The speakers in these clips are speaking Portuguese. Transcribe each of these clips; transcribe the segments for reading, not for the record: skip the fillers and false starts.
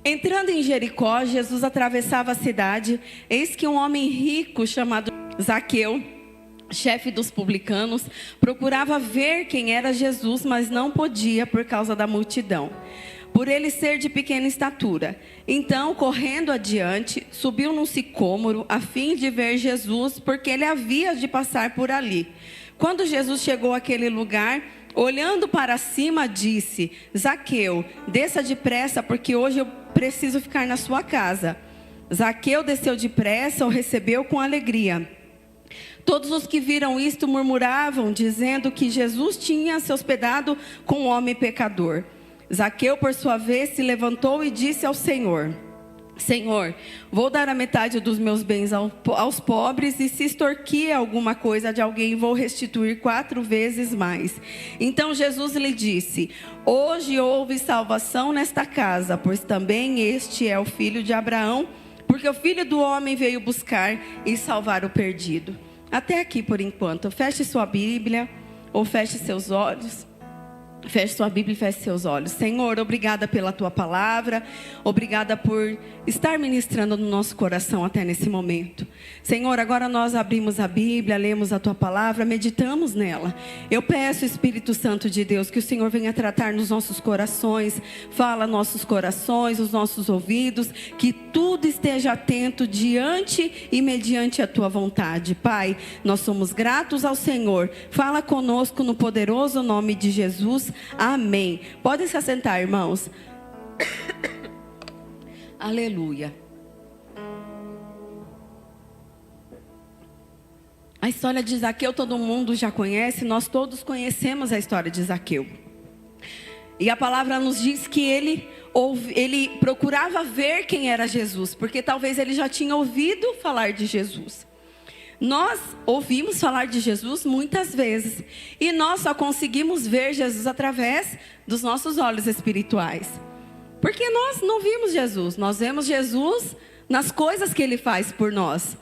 Entrando em Jericó, Jesus atravessava a cidade. Eis que um homem rico chamado Zaqueu, chefe dos publicanos, procurava ver quem era Jesus, mas não podia por causa da multidão, por ele ser de pequena estatura. Então, correndo adiante, subiu num sicômoro a fim de ver Jesus, porque ele havia de passar por ali. Quando Jesus chegou àquele lugar, olhando para cima, disse: Zaqueu, desça depressa, porque hoje eu preciso ficar na sua casa. Zaqueu desceu depressa, o recebeu com alegria. Todos os que viram isto murmuravam, dizendo que Jesus tinha se hospedado com um homem pecador. Zaqueu, por sua vez, se levantou e disse ao Senhor: Senhor, vou dar a metade dos meus bens aos pobres, e se extorquir alguma coisa de alguém, vou restituir 4 vezes mais. Então Jesus lhe disse: hoje houve salvação nesta casa, pois também este é o filho de Abraão, porque o Filho do Homem veio buscar e salvar o perdido. Até aqui por enquanto. Feche sua Bíblia, ou feche seus olhos. Feche sua Bíblia e feche seus olhos. Senhor, obrigada pela tua palavra. Obrigada por estar ministrando no nosso coração até nesse momento. Senhor, agora nós abrimos a Bíblia, lemos a tua palavra, meditamos nela. Eu peço, Espírito Santo de Deus, que o Senhor venha tratar nos nossos corações. Fala nossos corações, os nossos ouvidos. Que tudo esteja atento diante e mediante a tua vontade. Pai, nós somos gratos ao Senhor. Fala conosco no poderoso nome de Jesus. Amém. Podem se assentar, irmãos. Aleluia. A história de Zaqueu todo mundo já conhece. Nós todos conhecemos a história de Zaqueu. E a palavra nos diz que ele procurava ver quem era Jesus, porque talvez ele já tinha ouvido falar de Jesus. Nós ouvimos falar de Jesus muitas vezes, e nós só conseguimos ver Jesus através dos nossos olhos espirituais. Porque nós não vimos Jesus, nós vemos Jesus nas coisas que Ele faz por nós.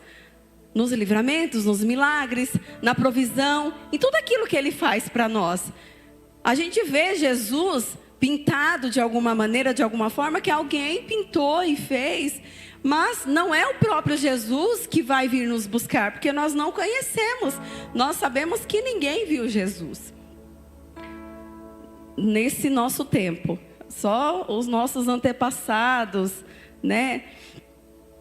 Nos livramentos, nos milagres, na provisão, em tudo aquilo que Ele faz para nós. A gente vê Jesus pintado de alguma maneira, de alguma forma, que alguém pintou e fez. Mas não é o próprio Jesus que vai vir nos buscar, porque nós não conhecemos. Nós sabemos que ninguém viu Jesus nesse nosso tempo. Só os nossos antepassados, né?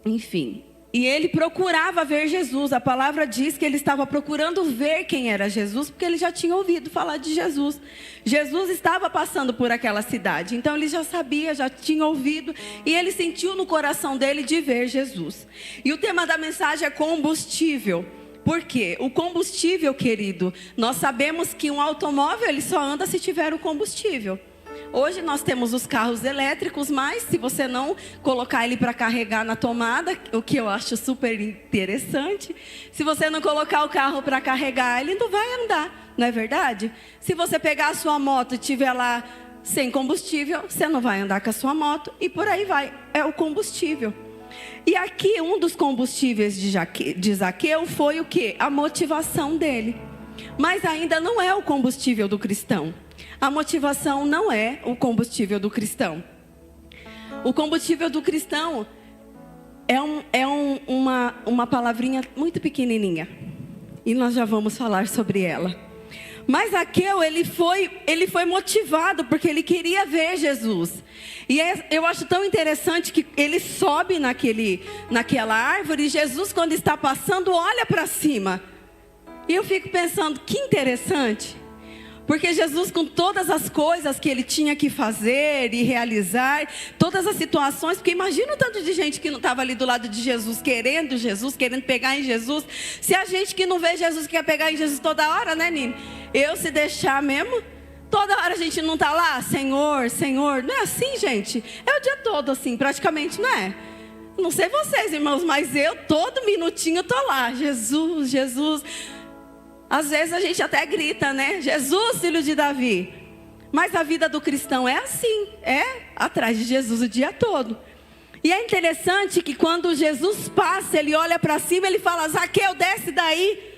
Enfim. E ele procurava ver Jesus. A palavra diz que ele estava procurando ver quem era Jesus, porque ele já tinha ouvido falar de Jesus. Jesus estava passando por aquela cidade, então ele já sabia, já tinha ouvido, e ele sentiu no coração dele de ver Jesus. E o tema da mensagem é combustível. Por quê? O combustível, querido, nós sabemos que um automóvel ele só anda se tiver o combustível. Hoje nós temos os carros elétricos, mas se você não colocar ele para carregar na tomada, o que eu acho super interessante, se você não colocar o carro para carregar, ele não vai andar, não é verdade? Se você pegar a sua moto e estiver lá sem combustível, você não vai andar com a sua moto, e por aí vai, é o combustível. E aqui um dos combustíveis de Zaqueu foi o quê? A motivação dele. Mas ainda não é o combustível do cristão. A motivação não é o combustível do cristão. O combustível do cristão é uma palavrinha muito pequenininha. E nós já vamos falar sobre ela. Mas Zaqueu, ele foi motivado porque ele queria ver Jesus. E eu acho tão interessante que ele sobe naquela árvore, e Jesus, quando está passando, olha para cima. E eu fico pensando, que interessante. Porque Jesus, com todas as coisas que ele tinha que fazer e realizar, todas as situações, porque imagina o tanto de gente que não estava ali do lado de Jesus, querendo pegar em Jesus. Se a gente que não vê Jesus quer pegar em Jesus toda hora, né, Nini? Eu, se deixar mesmo, toda hora a gente não está lá, Senhor, Senhor. Não é assim, gente? É o dia todo assim, praticamente, não é? Não sei vocês, irmãos, mas eu, todo minutinho, estou lá. Jesus, Jesus. Às vezes a gente até grita, né? Jesus, filho de Davi. Mas a vida do cristão é assim. É atrás de Jesus o dia todo. E é interessante que quando Jesus passa, ele olha para cima, ele fala: Zaqueu, desce daí.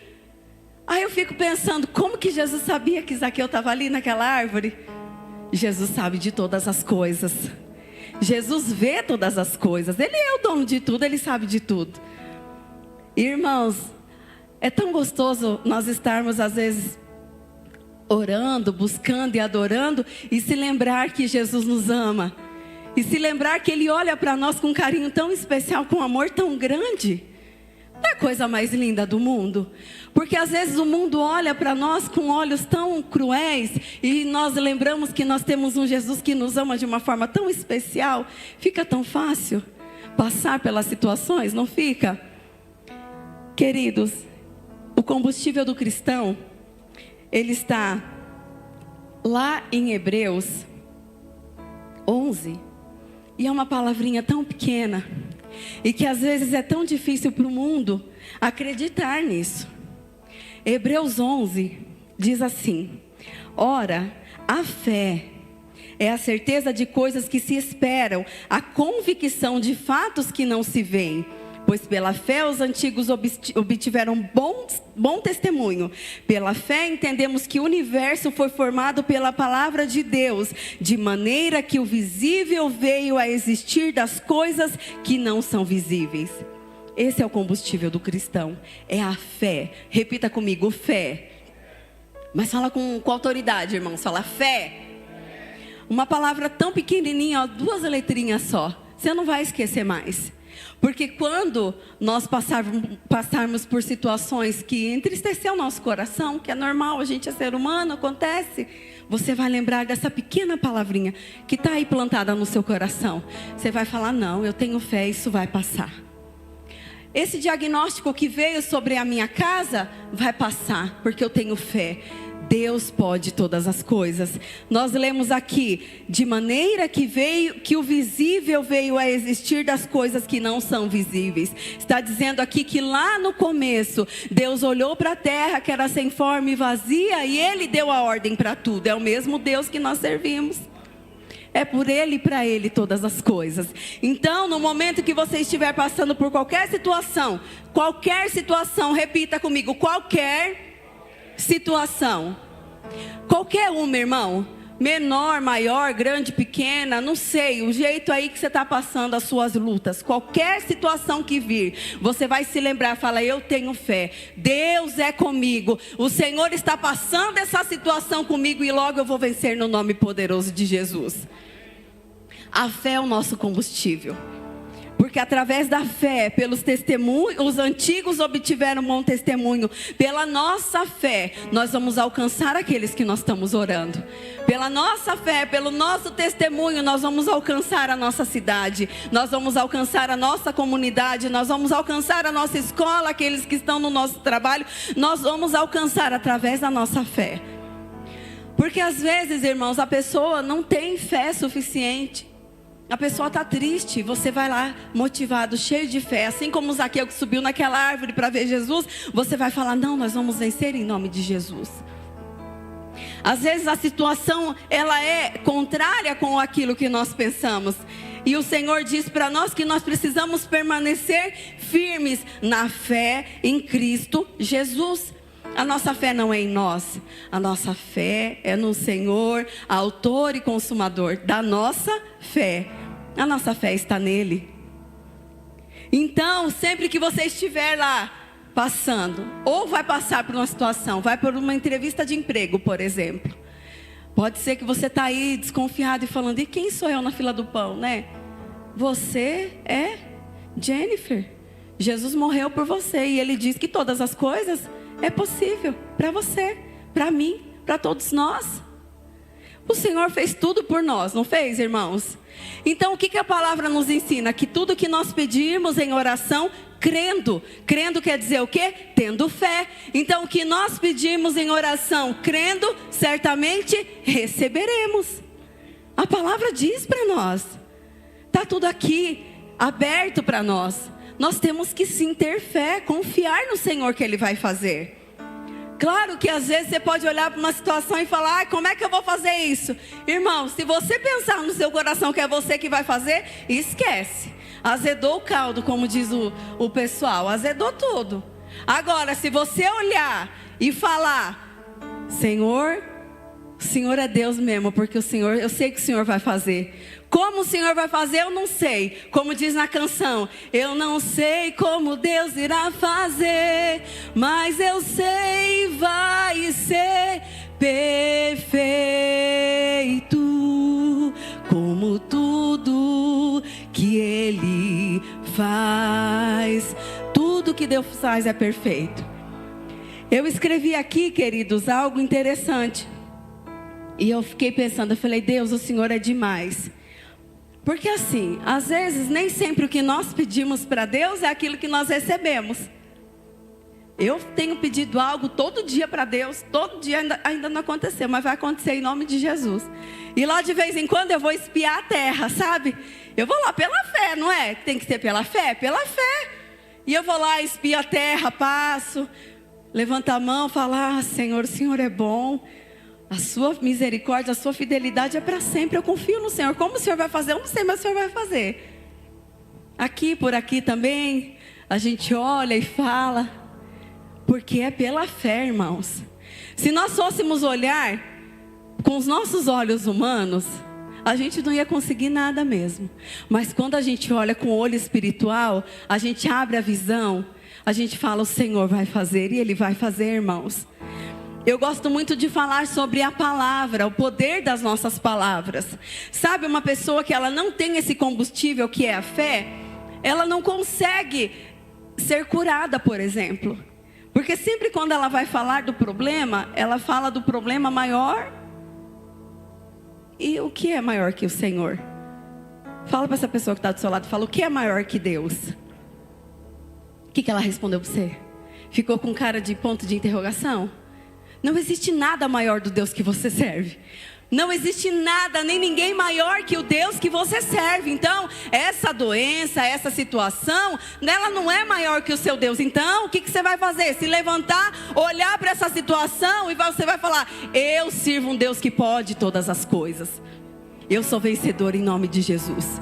Aí eu fico pensando, como que Jesus sabia que Zaqueu estava ali naquela árvore? Jesus sabe de todas as coisas. Jesus vê todas as coisas. Ele é o dono de tudo, Ele sabe de tudo. Irmãos, é tão gostoso nós estarmos às vezes orando, buscando e adorando, e se lembrar que Jesus nos ama. E se lembrar que Ele olha para nós com um carinho tão especial, com um amor tão grande. Não é a coisa mais linda do mundo? Porque às vezes o mundo olha para nós com olhos tão cruéis, e nós lembramos que nós temos um Jesus que nos ama de uma forma tão especial. Fica tão fácil passar pelas situações, não fica? Queridos, o combustível do cristão, ele está lá em Hebreus 11, e é uma palavrinha tão pequena, e que às vezes é tão difícil para o mundo acreditar nisso. Hebreus 11 diz assim: ora, a fé é a certeza de coisas que se esperam, a convicção de fatos que não se veem. Pois pela fé os antigos obtiveram bom testemunho. Pela fé entendemos que o universo foi formado pela palavra de Deus, de maneira que o visível veio a existir das coisas que não são visíveis. Esse é o combustível do cristão, é a fé. Repita comigo, fé. Mas fala com autoridade, irmãos, fala fé. Uma palavra tão pequenininha, ó, 2 letrinhas só, você não vai esquecer mais. Porque quando nós passarmos por situações que entristecem o nosso coração, que é normal, a gente é ser humano, acontece, você vai lembrar dessa pequena palavrinha que está aí plantada no seu coração. Você vai falar, não, eu tenho fé, isso vai passar. Esse diagnóstico que veio sobre a minha casa vai passar, porque eu tenho fé. Deus pode todas as coisas. Nós lemos aqui, de maneira que o visível veio a existir das coisas que não são visíveis. Está dizendo aqui que lá no começo, Deus olhou para a terra que era sem forma e vazia, e Ele deu a ordem para tudo. É o mesmo Deus que nós servimos. É por Ele e para Ele todas as coisas. Então, no momento que você estiver passando por qualquer situação, repita comigo, qualquer situação, qualquer uma, irmão, menor, maior, grande, pequena, não sei, o jeito aí que você está passando as suas lutas, qualquer situação que vir, você vai se lembrar, fala, eu tenho fé, Deus é comigo, o Senhor está passando essa situação comigo e logo eu vou vencer no nome poderoso de Jesus. A fé é o nosso combustível. Porque através da fé, pelos testemunhos, os antigos obtiveram bom testemunho. Pela nossa fé, nós vamos alcançar aqueles que nós estamos orando. Pela nossa fé, pelo nosso testemunho, nós vamos alcançar a nossa cidade. Nós vamos alcançar a nossa comunidade. Nós vamos alcançar a nossa escola, aqueles que estão no nosso trabalho. Nós vamos alcançar através da nossa fé. Porque às vezes, irmãos, a pessoa não tem fé suficiente. A pessoa está triste, você vai lá motivado, cheio de fé. Assim como o Zaqueu que subiu naquela árvore para ver Jesus, você vai falar, não, nós vamos vencer em nome de Jesus. Às vezes a situação, ela é contrária com aquilo que nós pensamos. E o Senhor diz para nós que nós precisamos permanecer firmes na fé em Cristo Jesus. A nossa fé não é em nós, a nossa fé é no Senhor, autor e consumador da nossa fé. A nossa fé está nele. Então, sempre que você estiver lá passando, ou vai passar por uma situação, vai por uma entrevista de emprego, por exemplo. Pode ser que você está aí desconfiado e falando, e quem sou eu na fila do pão, né? Você é Jennifer. Jesus morreu por você e Ele diz que todas as coisas é possível para você, para mim, para todos nós. O Senhor fez tudo por nós, não fez, irmãos? Então o que a palavra nos ensina? Que tudo que nós pedimos em oração, crendo. Crendo quer dizer o quê? Tendo fé. Então o que nós pedimos em oração, crendo, certamente receberemos. A palavra diz para nós. Está tudo aqui, aberto para nós. Nós temos que sim ter fé, confiar no Senhor que Ele vai fazer. Claro que às vezes você pode olhar para uma situação e falar, como é que eu vou fazer isso? Irmão, se você pensar no seu coração que é você que vai fazer, esquece. Azedou o caldo, como diz o pessoal, azedou tudo. Agora, se você olhar e falar, Senhor, o Senhor é Deus mesmo, porque o Senhor, eu sei que o Senhor vai fazer. Como o Senhor vai fazer, eu não sei. Como diz na canção, eu não sei como Deus irá fazer, mas eu sei, vai ser perfeito, como tudo que Ele faz. Tudo que Deus faz é perfeito. Eu escrevi aqui, queridos, algo interessante. E eu fiquei pensando, eu falei, Deus, o Senhor é demais. Porque assim, às vezes nem sempre o que nós pedimos para Deus é aquilo que nós recebemos. Eu tenho pedido algo todo dia para Deus, todo dia ainda não aconteceu, mas vai acontecer em nome de Jesus. E lá de vez em quando eu vou espiar a terra, sabe? Eu vou lá pela fé, não é? Tem que ser pela fé? Pela fé. E eu vou lá, espio a terra, passo, levanto a mão, falo, Senhor, o Senhor é bom. A sua misericórdia, a sua fidelidade é para sempre. Eu confio no Senhor. Como o Senhor vai fazer? Eu não sei, mas o Senhor vai fazer. Aqui, por aqui também, a gente olha e fala. Porque é pela fé, irmãos. Se nós fôssemos olhar com os nossos olhos humanos, a gente não ia conseguir nada mesmo. Mas quando a gente olha com o olho espiritual, a gente abre a visão, a gente fala, o Senhor vai fazer. E Ele vai fazer, irmãos. Eu gosto muito de falar sobre a palavra, o poder das nossas palavras. Sabe, uma pessoa que ela não tem esse combustível que é a fé, ela não consegue ser curada, por exemplo. Porque sempre quando ela vai falar do problema, ela fala do problema maior. E o que é maior que o Senhor? Fala para essa pessoa que está do seu lado, fala, o que é maior que Deus? O que ela respondeu para você? Ficou com cara de ponto de interrogação? Não existe nada maior do Deus que você serve. Não existe nada, nem ninguém maior que o Deus que você serve. Então, essa doença, essa situação, ela não é maior que o seu Deus. Então, o que você vai fazer? Se levantar, olhar para essa situação e você vai falar, eu sirvo um Deus que pode todas as coisas. Eu sou vencedor em nome de Jesus.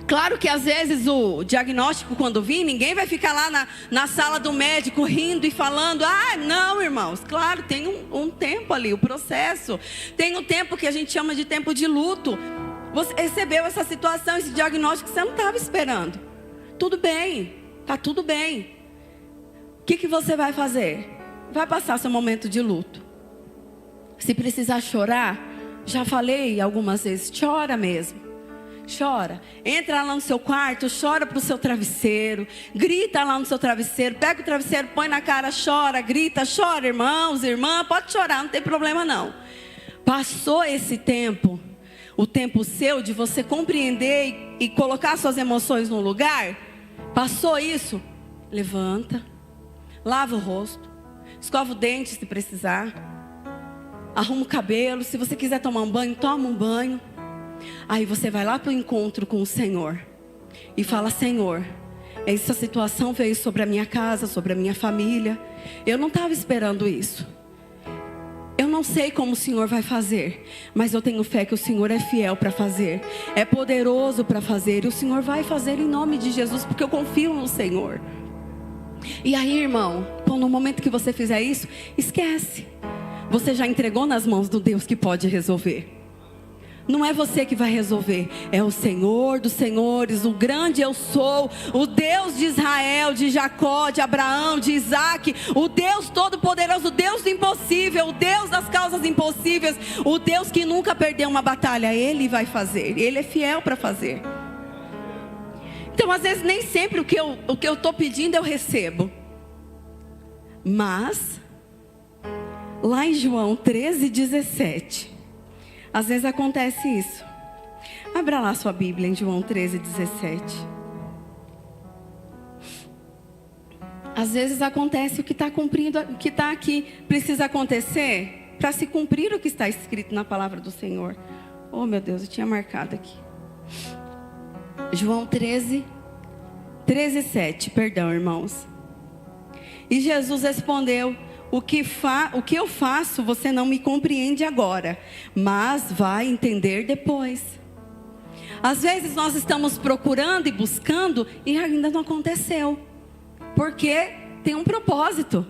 Claro que às vezes o diagnóstico quando vir, ninguém vai ficar lá na sala do médico rindo e falando, não, irmãos, claro, tem um tempo ali, o processo, tem um tempo que a gente chama de tempo de luto. Você recebeu essa situação, esse diagnóstico que você não estava esperando. Tudo bem, está tudo bem. O que você vai fazer? Vai passar seu momento de luto. Se precisar chorar, já falei algumas vezes, chora mesmo. Chora, entra lá no seu quarto, chora para o seu travesseiro, grita lá no seu travesseiro, pega o travesseiro, põe na cara, chora, grita, chora, irmãos, irmã, pode chorar, não tem problema não. Passou esse tempo, o tempo seu de você compreender e colocar suas emoções no lugar, passou isso, levanta, lava o rosto, escova o dente se precisar, arruma o cabelo, se você quiser tomar um banho, toma um banho. Aí você vai lá para o encontro com o Senhor e fala, Senhor, essa situação veio sobre a minha casa, sobre a minha família. Eu não estava esperando isso. Eu não sei como o Senhor vai fazer, mas eu tenho fé que o Senhor é fiel para fazer, é poderoso para fazer, e o Senhor vai fazer em nome de Jesus, porque eu confio no Senhor. E aí, irmão, no momento que você fizer isso, esquece. Você já entregou nas mãos do Deus que pode resolver. Não é você que vai resolver, é o Senhor dos senhores, o grande eu sou, o Deus de Israel, de Jacó, de Abraão, de Isaac, o Deus todo-poderoso, o Deus do impossível, o Deus das causas impossíveis, o Deus que nunca perdeu uma batalha. Ele vai fazer, Ele é fiel para fazer. Então às vezes nem sempre o que eu estou pedindo eu recebo. Mas lá em João 13:17, às vezes acontece isso. Abra lá sua Bíblia em João 13:17. Às vezes acontece o que está cumprindo, o que está aqui, precisa acontecer para se cumprir o que está escrito na palavra do Senhor. Oh meu Deus, eu tinha marcado aqui. João 13:7, perdão, irmãos. E Jesus respondeu, o que eu faço você não me compreende agora, mas vai entender depois. Às vezes nós estamos procurando e buscando e ainda não aconteceu, porque tem um propósito.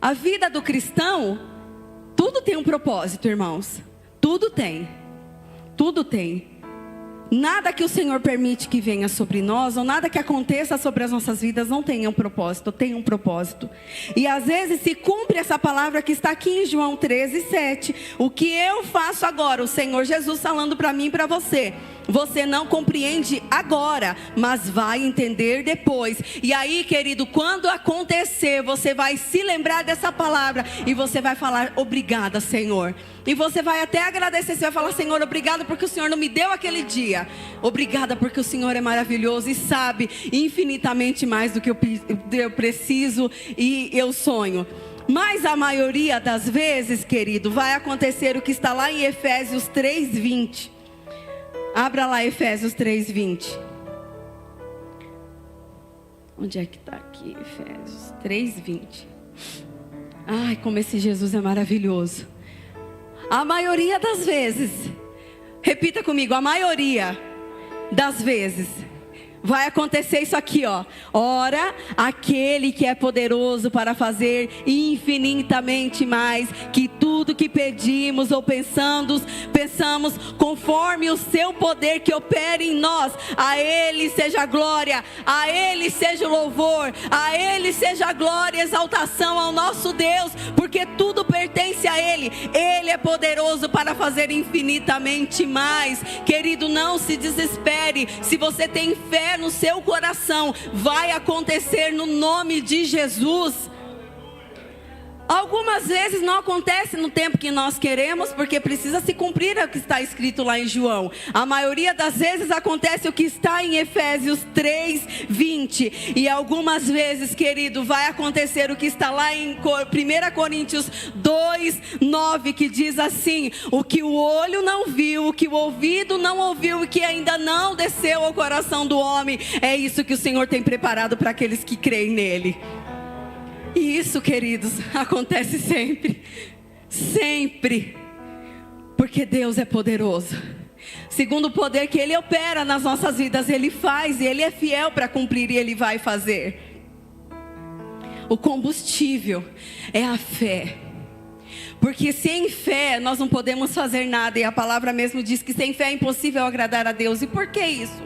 A vida do cristão, tudo tem um propósito, irmãos. Tudo tem. Tudo tem. Nada que o Senhor permite que venha sobre nós, ou nada que aconteça sobre as nossas vidas, não tem um propósito, tem um propósito. E às vezes se cumpre essa palavra que está aqui em João 13:7. O que eu faço agora, o Senhor Jesus falando para mim e para você, você não compreende agora, mas vai entender depois. E aí, querido, quando acontecer, você vai se lembrar dessa palavra e você vai falar: obrigada, Senhor. E você vai até agradecer, você vai falar: Senhor, obrigado porque o Senhor não me deu aquele dia. Obrigada porque o Senhor é maravilhoso e sabe infinitamente mais do que eu preciso e eu sonho. Mas a maioria das vezes, querido, vai acontecer o que está lá em Efésios 3:20. Abra lá Efésios 3:20. Onde é que está aqui? Efésios 3:20. Ai, como esse Jesus é maravilhoso. A maioria das vezes, repita comigo, a maioria das vezes vai acontecer isso aqui, ó. Ora, aquele que é poderoso para fazer infinitamente mais que tudo que pedimos ou pensamos, conforme o seu poder que opera em nós. A Ele seja a glória, a Ele seja o louvor, a Ele seja a glória e exaltação ao nosso Deus, porque tudo pertence a Ele. Ele é poderoso para fazer infinitamente mais. Querido, não se desespere. Se você tem fé no seu coração, vai acontecer no nome de Jesus. Algumas vezes não acontece no tempo que nós queremos, porque precisa se cumprir o que está escrito lá em João. A maioria das vezes acontece o que está em Efésios 3:20. E algumas vezes, querido, vai acontecer o que está lá em 1 Coríntios 2:9, que diz assim: o que o olho não viu, o que o ouvido não ouviu, e que ainda não desceu ao coração do homem, é isso que o Senhor tem preparado para aqueles que creem nele. E isso, queridos, acontece sempre, sempre, porque Deus é poderoso. Segundo o poder que Ele opera nas nossas vidas, Ele faz, e Ele é fiel para cumprir, e Ele vai fazer. O combustível é a fé, porque sem fé nós não podemos fazer nada, e a palavra mesmo diz que sem fé é impossível agradar a Deus. E por que isso?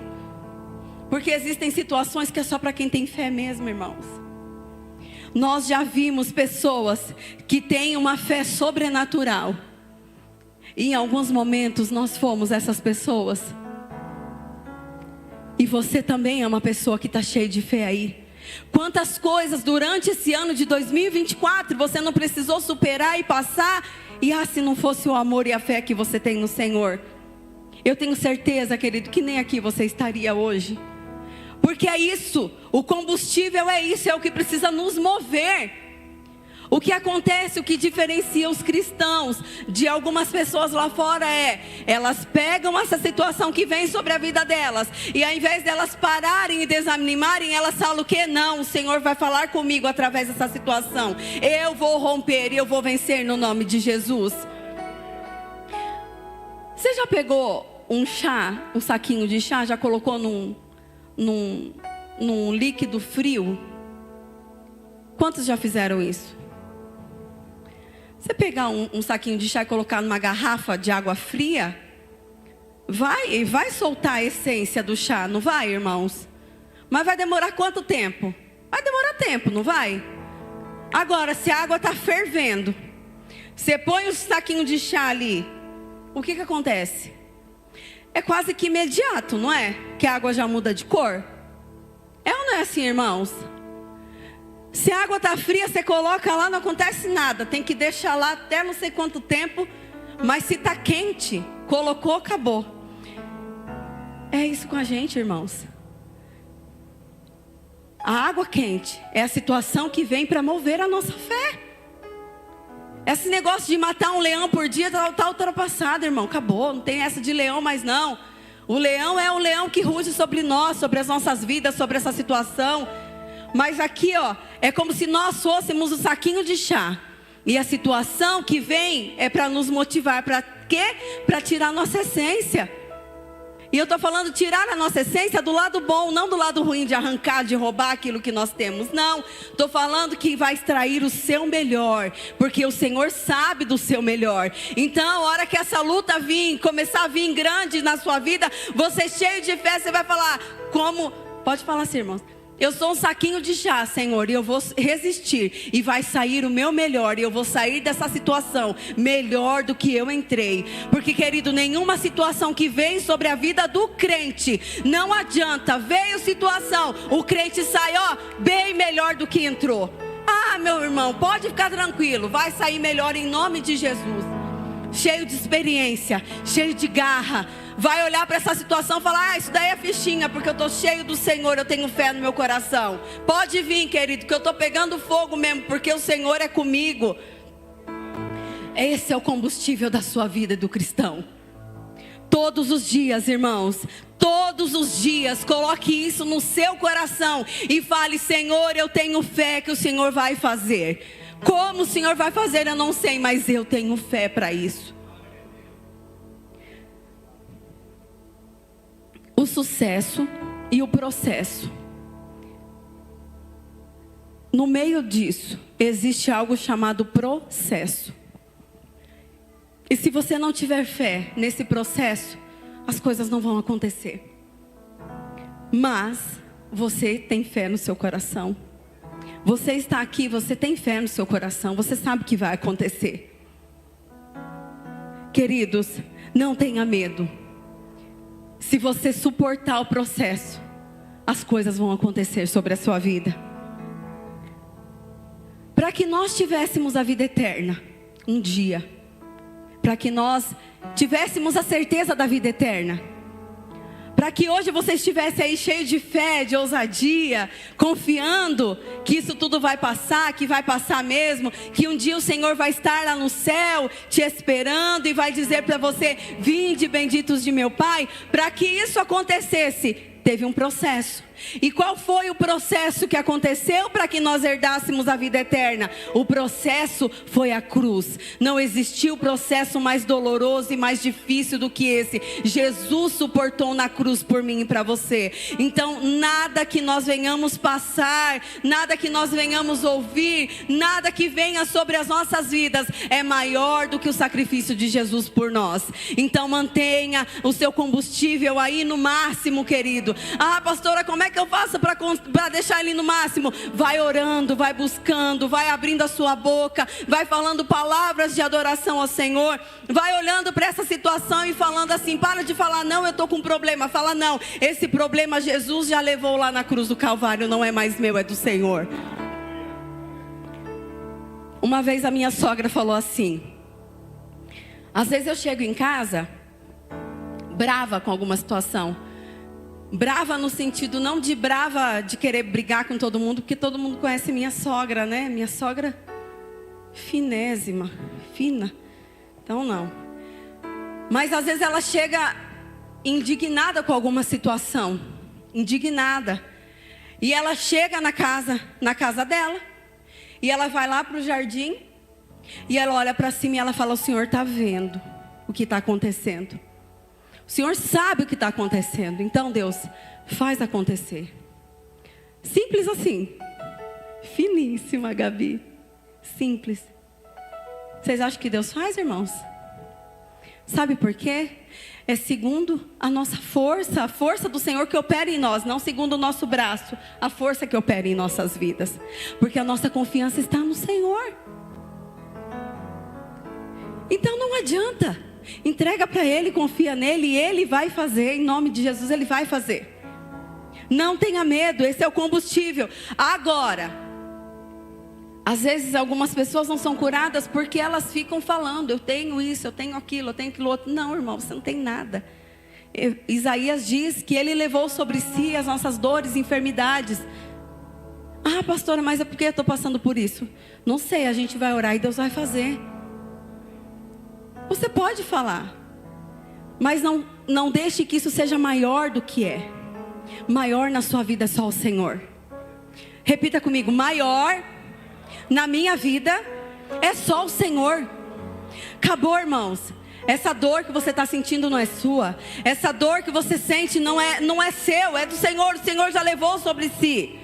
Porque existem situações que é só para quem tem fé mesmo, irmãos. Nós já vimos pessoas que têm uma fé sobrenatural. E em alguns momentos nós fomos essas pessoas. E você também é uma pessoa que está cheia de fé aí. Quantas coisas durante esse ano de 2024 você não precisou superar e passar. E se não fosse o amor e a fé que você tem no Senhor, eu tenho certeza, querido, que nem aqui você estaria hoje. Porque é isso, o combustível é isso, é o que precisa nos mover. O que acontece, o que diferencia os cristãos de algumas pessoas lá fora elas pegam essa situação que vem sobre a vida delas, e ao invés delas pararem e desanimarem, elas falam o quê? Não, o Senhor vai falar comigo através dessa situação. Eu vou romper e eu vou vencer no nome de Jesus. Você já pegou um saquinho de chá, já colocou num líquido frio? Quantos já fizeram isso? Você pegar um saquinho de chá e colocar numa garrafa de água fria, vai soltar a essência do chá, não vai, irmãos? Mas vai demorar quanto tempo? Vai demorar tempo, não vai? Agora, se a água está fervendo, você põe o saquinho de chá ali, o que acontece? É quase que imediato, não é? Que a água já muda de cor. É ou não é assim, irmãos? Se a água está fria, você coloca lá, não acontece nada. Tem que deixar lá até não sei quanto tempo. Mas se está quente, colocou, acabou. É isso com a gente, irmãos. A água quente é a situação que vem para mover a nossa fé. Esse negócio de matar um leão por dia está ultrapassado, irmão. Acabou, não tem essa de leão mais não. O leão é o leão que ruge sobre nós, sobre as nossas vidas, sobre essa situação. Mas aqui, é como se nós fôssemos o saquinho de chá. E a situação que vem é para nos motivar. Para quê? Para tirar nossa essência. E eu estou falando tirar a nossa essência do lado bom, não do lado ruim de arrancar, de roubar aquilo que nós temos. Não, estou falando que vai extrair o seu melhor, porque o Senhor sabe do seu melhor. Então, a hora que essa luta vir, começar a vir grande na sua vida, você cheio de fé, você vai falar, como... Pode falar assim, irmãos. Eu sou um saquinho de chá, Senhor, e eu vou resistir, e vai sair o meu melhor, e eu vou sair dessa situação melhor do que eu entrei. Porque, querido, nenhuma situação que vem sobre a vida do crente, não adianta, veio situação, o crente sai, bem melhor do que entrou. Ah, meu irmão, pode ficar tranquilo, vai sair melhor em nome de Jesus. Cheio de experiência, cheio de garra. Vai olhar para essa situação e falar, isso daí é fichinha, porque eu estou cheio do Senhor, eu tenho fé no meu coração. Pode vir, querido, que eu estou pegando fogo mesmo, porque o Senhor é comigo. Esse é o combustível da sua vida do cristão. Todos os dias, irmãos, todos os dias, coloque isso no seu coração e fale, Senhor, eu tenho fé que o Senhor vai fazer. Como o Senhor vai fazer, eu não sei, mas eu tenho fé para isso. O sucesso e o processo. No meio disso, existe algo chamado processo. E se você não tiver fé nesse processo, as coisas não vão acontecer. Mas você tem fé no seu coração. Você está aqui, você tem fé no seu coração, você sabe que vai acontecer. Queridos, não tenha medo. Se você suportar o processo, as coisas vão acontecer sobre a sua vida. Para que nós tivéssemos a vida eterna, um dia, para que nós tivéssemos a certeza da vida eterna, para que hoje você estivesse aí cheio de fé, de ousadia, confiando que isso tudo vai passar, que vai passar mesmo, que um dia o Senhor vai estar lá no céu, te esperando e vai dizer para você, vinde benditos de meu Pai. Para que isso acontecesse, teve um processo. E qual foi o processo que aconteceu para que nós herdássemos a vida eterna? O processo foi a cruz. Não existiu processo mais doloroso e mais difícil do que esse. Jesus suportou na cruz por mim e para você. Então nada que nós venhamos passar, nada que nós venhamos ouvir, nada que venha sobre as nossas vidas é maior do que o sacrifício de Jesus por nós. Então mantenha o seu combustível aí no máximo, querido. Ah, pastora, como é que eu faço para deixar ele no máximo? Vai orando, vai buscando, vai abrindo a sua boca, vai falando palavras de adoração ao Senhor, vai olhando para essa situação e falando assim, para de falar, não, eu estou com um problema. Fala, não, esse problema Jesus já levou lá na cruz do Calvário, não é mais meu, é do Senhor. Uma vez a minha sogra falou assim, às vezes eu chego em casa brava com alguma situação. Brava no sentido não de brava de querer brigar com todo mundo, porque todo mundo conhece minha sogra, né? Minha sogra finésima, fina. Então não. Mas às vezes ela chega indignada com alguma situação, indignada. E ela chega na casa dela, e ela vai lá para o jardim, e ela olha para cima e ela fala, o Senhor está vendo o que está acontecendo. O Senhor sabe o que está acontecendo. Então Deus, faz acontecer. Simples assim. Finíssima, Gabi. Simples. Vocês acham que Deus faz, irmãos? Sabe por quê? É segundo a nossa força, a força do Senhor que opera em nós, não segundo o nosso braço, a força que opera em nossas vidas. Porque a nossa confiança está no Senhor. Então não adianta. Entrega para Ele, confia nele e Ele vai fazer, em nome de Jesus Ele vai fazer. Não tenha medo, esse é o combustível. Agora, às vezes algumas pessoas não são curadas porque elas ficam falando, eu tenho isso, eu tenho aquilo outro. Não, irmão, você não tem nada. Isaías diz que Ele levou sobre si as nossas dores e enfermidades. Ah, pastora, mas é porque eu estou passando por isso? Não sei, a gente vai orar e Deus vai fazer. Você pode falar, mas não deixe que isso seja maior do que é. Maior na sua vida é só o Senhor. Repita comigo, maior na minha vida é só o Senhor. Acabou, irmãos. Essa dor que você está sentindo não é sua. Essa dor que você sente não é seu, é do Senhor. O Senhor já levou sobre si.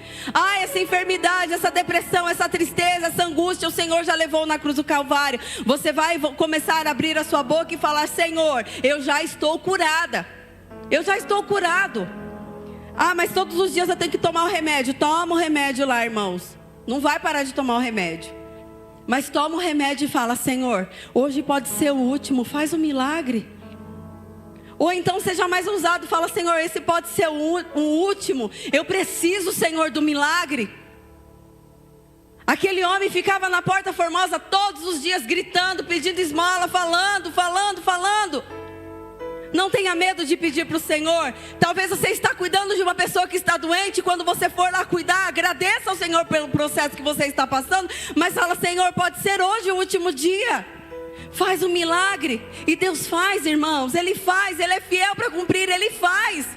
Essa enfermidade, essa depressão, essa tristeza, essa angústia, o Senhor já levou na cruz do Calvário. Você vai começar a abrir a sua boca e falar: Senhor, eu já estou curada. Eu já estou curado. Mas todos os dias eu tenho que tomar o remédio. Toma o remédio lá, irmãos. Não vai parar de tomar o remédio. Mas toma o remédio e fala: Senhor, hoje pode ser o último, faz um milagre. Ou então seja mais ousado, fala: Senhor, esse pode ser o último. Eu preciso, Senhor, do milagre. Aquele homem ficava na Porta Formosa todos os dias gritando, pedindo esmola, falando. Não tenha medo de pedir para o Senhor. Talvez você está cuidando de uma pessoa que está doente. Quando você for lá cuidar, agradeça ao Senhor pelo processo que você está passando. Mas fala: Senhor, pode ser hoje o último dia. Faz um milagre. E Deus faz, irmãos. Ele faz, Ele é fiel para cumprir, Ele faz.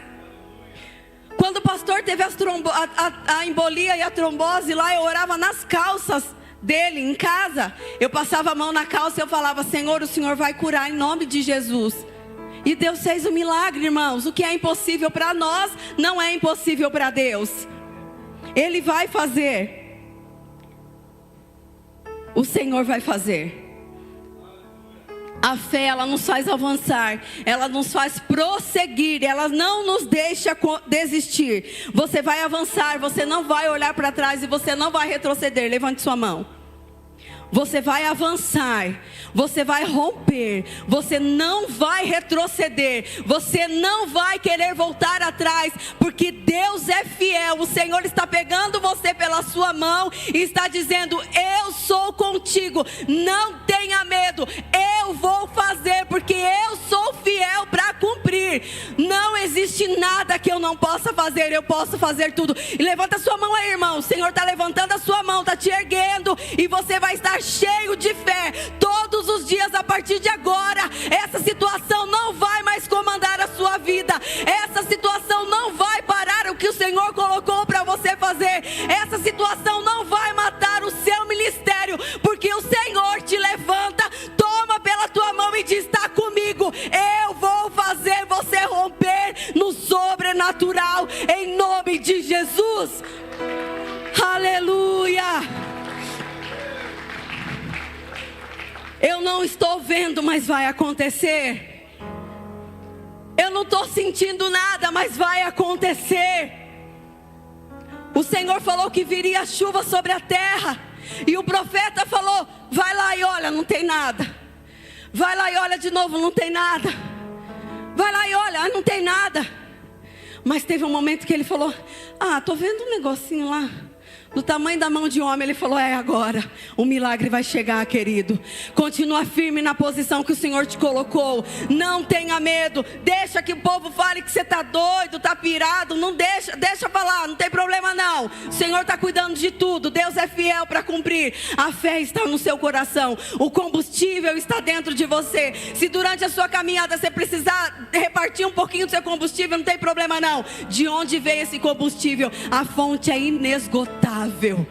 Quando o pastor teve a embolia e a trombose lá, eu orava nas calças dele em casa. Eu passava a mão na calça e eu falava: Senhor, o Senhor vai curar em nome de Jesus. E Deus fez um milagre, irmãos. O que é impossível para nós, não é impossível para Deus. Ele vai fazer. O Senhor vai fazer. A fé, ela nos faz avançar. Ela nos faz prosseguir. Ela não nos deixa desistir. Você vai avançar. Você não vai olhar para trás e você não vai retroceder. Levante sua mão. Você vai avançar, você vai romper, você não vai retroceder, você não vai querer voltar atrás, porque Deus é fiel. O Senhor está pegando você pela sua mão e está dizendo: eu sou contigo, não tenha medo, eu vou fazer, porque eu sou fiel para cumprir. Não existe nada que eu não possa fazer, eu posso fazer tudo. E levanta a sua mão aí, irmão. O Senhor está levantando a sua mão, está te erguendo, e você vai estar cheio de fé todos os dias a partir de agora. Essa situação não vai mais comandar a sua vida. Essa situação não vai parar o que o Senhor colocou para você fazer. Essa situação não vai matar o seu ministério, porque o Senhor te levanta, toma pela tua mão e diz: está comigo, eu vou fazer você romper no sobrenatural, em nome de Jesus. Aleluia. Eu não estou vendo, mas vai acontecer. Eu não estou sentindo nada, mas vai acontecer. O Senhor falou que viria chuva sobre a terra. E o profeta falou: vai lá e olha, não tem nada. Vai lá e olha de novo, não tem nada. Vai lá e olha, não tem nada. Mas teve um momento que ele falou: estou vendo um negocinho lá, do tamanho da mão de um homem. Ele falou: é agora, o milagre vai chegar, querido. Continua firme na posição que o Senhor te colocou. Não tenha medo. Deixa que o povo fale que você está doido, está pirado. Não deixa falar, não tem problema não. O Senhor está cuidando de tudo. Deus é fiel para cumprir. A fé está no seu coração. O combustível está dentro de você. Se durante a sua caminhada você precisar repartir um pouquinho do seu combustível, não tem problema não. De onde vem esse combustível? A fonte é inesgotável.